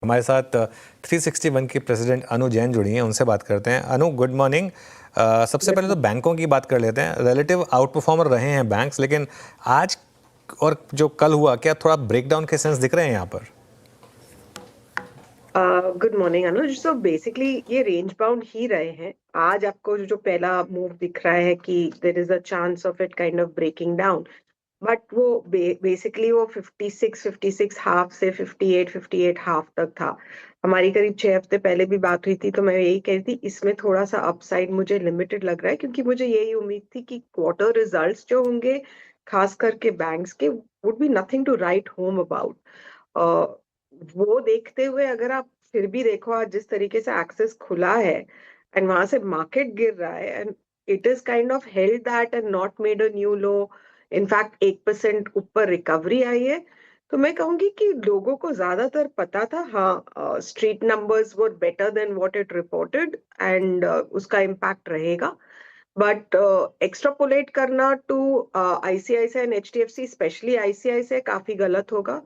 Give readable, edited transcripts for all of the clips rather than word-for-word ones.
हमारे साथ 361 की प्रेसिडेंट अनु जैन जुड़ी हैं, उनसे बात करते हैं। अनु, गुड मॉर्निंग। सबसे पहले तो बैंकों की बात कर लेते हैं। रिलेटिव आउट परफॉर्मर रहे हैं बैंक्स, लेकिन आज और जो कल हुआ, क्या थोड़ा ब्रेकडाउन के सेंस दिख रहे हैं यहाँ पर? गुड मॉर्निंग अनुज। सो बेसिकली ये रेंज बाउंड ही रहे हैं। आज आपको जो पहला मूव दिख रहा है कि there is a chance of it kind of breaking down, but वो बेसिकली वो 56 हाफ से 58 हाफ तक था। हमारी करीब 6 हफ्ते पहले भी बात हुई थी, तो मैं यही कह रही थी इसमें थोड़ा सा अपसाइड मुझे लिमिटेड लग रहा है, क्योंकि मुझे यही उम्मीद थी कि क्वार्टर रिजल्ट्स जो होंगे खास करके बैंक्स के would be nothing to write home about. वो देखते हुए अगर आप फिर भी देखो आज जिस तरीके से एक्सेस खुला है एंड वहां से मार्केट गिर रहा है and it is kind of held that and not made a new low. In fact 1% ऊपर रिकवरी आई है। तो मैं कहूंगी कि लोगों को ज्यादातर पता था, हाँ, street numbers were better than what it reported and उसका इम्पैक्ट रहेगा। बट एक्स्ट्रापोलेट करना to ICICI and HDFC, specially ICICI, काफी गलत होगा।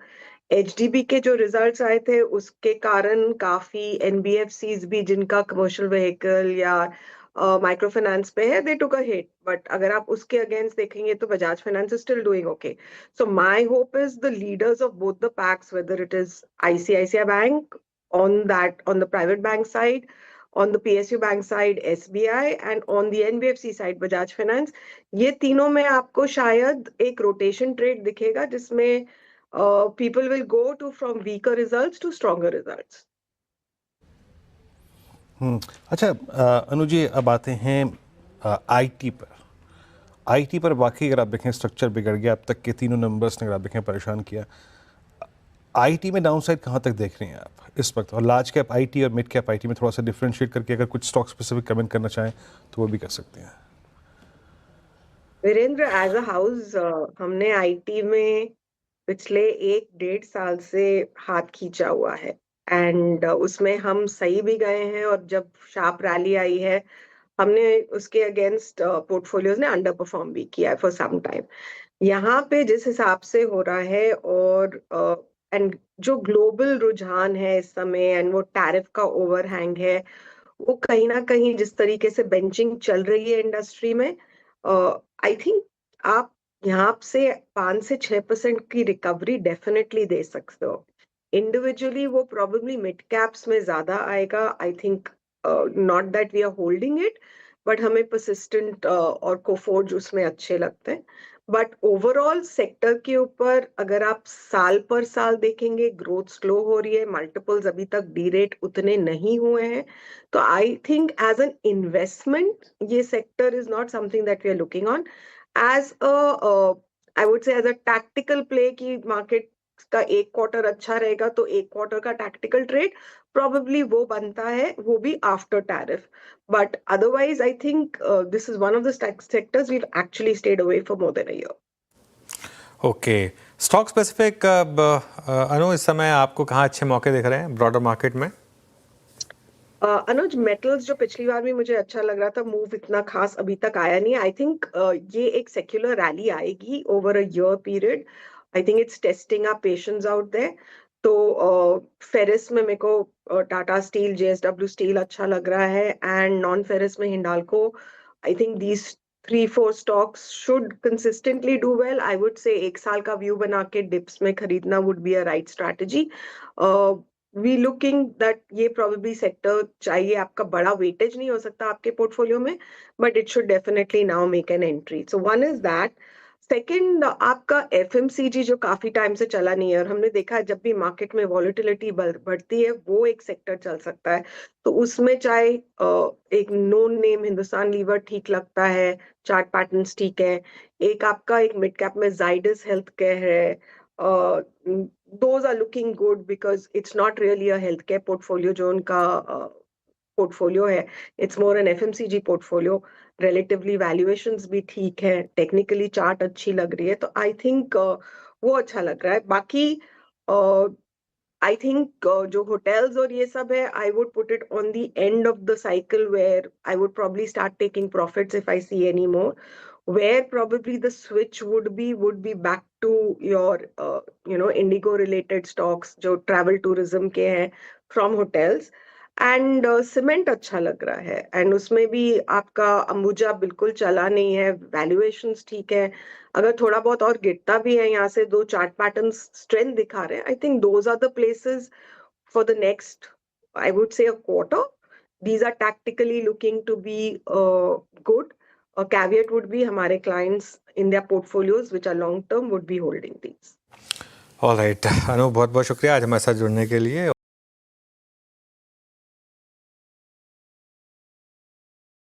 एचडीबी के जो रिजल्ट्स आए थे उसके कारण काफी एनबीएफसीज भी जिनका कमर्शियल व्हीकल या माइक्रो फाइनेंस पे है, दे टुक अ हिट। बट अगर आप उसके अगेंस्ट देखेंगे तो Bajaj finance is still doing okay. So my hope is the leaders of both the PACS, whether it is ICICI bank on the private bank side, on the PSU bank side SBI, and on the NBFC side Bajaj Finance, ये तीनों में आपको शायद एक rotation trade दिखेगा जिसमें people will go to from weaker results to stronger results. अच्छा, अनु जी, अब आते हैं आईटी पर। आईटी पर वाकई अगर आप देखें स्ट्रक्चर बिगड़ गया। अब तक के तीनों नंबर्स ने अगर आप देखें परेशान किया। आईटी में डाउनसाइड कहाँ तक देख रहे हैं आप इस वक्त? और लार्ज कैप आईटी और मिड कैप आईटी में थोड़ा सा डिफरेंशिएट करके अगर कुछ स्टॉक स्पेसिफिक कमेंट करना चाहें तो वो भी कर सकते हैं। वीरेंद्र, एज अ हाउस हमने आईटी में पिछले 1-1.5 साल से हाथ खींचा हुआ है एंड उसमें हम सही भी गए हैं, और जब शार्प रैली आई है हमने उसके अगेंस्ट पोर्टफोलियोज ने अंडर परफॉर्म भी किया है फॉर सम टाइम। यहाँ पे जिस हिसाब से हो रहा है और एंड जो ग्लोबल रुझान है इस समय एंड वो टैरिफ का ओवरहैंग है, वो कहीं ना कहीं जिस तरीके से बेंचिंग चल रही है इंडस्ट्री में, आई थिंक आप यहाँ से 5 से 6% की रिकवरी डेफिनेटली दे सकते हो। इंडिविजुअली वो प्रोबेबली मिड कैप्स में ज्यादा आएगा। I think not that we are holding it, but हमें परसिस्टेंट और कोफोर्ज उसमें अच्छे लगते हैं। बट ओवरऑल सेक्टर के ऊपर अगर आप साल पर साल देखेंगे, ग्रोथ स्लो हो रही है, मल्टीपल्स अभी तक डी रेट उतने नहीं हुए हैं। तो I think as an investment ये sector is not something that we are looking on as a, I would say as a tactical play की मार्केट का एक क्वार्टर अच्छा रहेगा तो एक क्वार्टर का टैक्टिकल ट्रेड प्रोबेबली वो बनता है, वो भी after tariff. But otherwise I think this is one of the sectors we actually stayed away for more than a year. Okay, stock specific Anu, इस समय आपको कहाँ अच्छे मौके दिख रहे हैं ब्रॉडर मार्केट में? अनुज, मेटल्स जो पिछली बार भी मुझे अच्छा लग रहा था, मूव इतना खास अभी तक आया नहीं। आई थिंक ये एक सेक्युलर रैली आएगी over a year period. I think it's testing our patience out there. तो फेरिस में मेरे को टाटा स्टील, जेएसडब्ल्यू स्टील अच्छा लग रहा है, एंड नॉन फेरिस में Hindalco. I think these 3-4 stocks should consistently do well. I would से 1 साल का व्यू बना के डिप्स में खरीदना would be a right strategy. We looking that ये प्रोबेबली सेक्टर चाहिए, आपका बड़ा वेटेज नहीं हो सकता आपके पोर्टफोलियो में, but it should definitely now make an entry. So one is that. Second, आपका एफएमसीजी जो काफी टाइम से चला नहीं है, और हमने देखा है जब भी मार्केट में वॉलेटिलिटी बढ़ती है वो एक सेक्टर चल सकता है। तो उसमें चाहे एक नोन नेम हिंदुस्तान लीवर ठीक लगता है, चार्ट पैटर्न्स ठीक है। एक आपका एक मिड कैप में जाइडस हेल्थ केयर है। those are looking good because it's not really a healthcare portfolio जो उनका पोर्टफोलियो है, it's more an FMCG portfolio. Relatively valuations भी ठीक है, टेक्निकली चार्ट अच्छी लग रही है, तो आई थिंक वो अच्छा लग रहा है। बाकी आई थिंक जो होटल्स और ये सब है, I would put it on the end of the cycle where I would probably start taking profits if I see any more. where probably the switch would be back to your Indigo related stocks जो travel tourism के हैं from hotels. And cement अच्छा लग रहा है, and उसमें भी आपका अंबुजा बिल्कुल चला नहीं है, वैल्यूएशंस ठीक है, अगर थोड़ा बहुत और गिरता भी है यहाँ से, दो चार्ट पैटर्न स्ट्रेंथ दिखा रहे हैं, I think those are the places for the next, I would say, a quarter. These are tactically looking to be good. A caveat would be हमारे clients in their portfolios which are long term would be holding these. All right Anu, बहुत बहुत शुक्रिया आज हमारे साथ जुड़ने के लिए।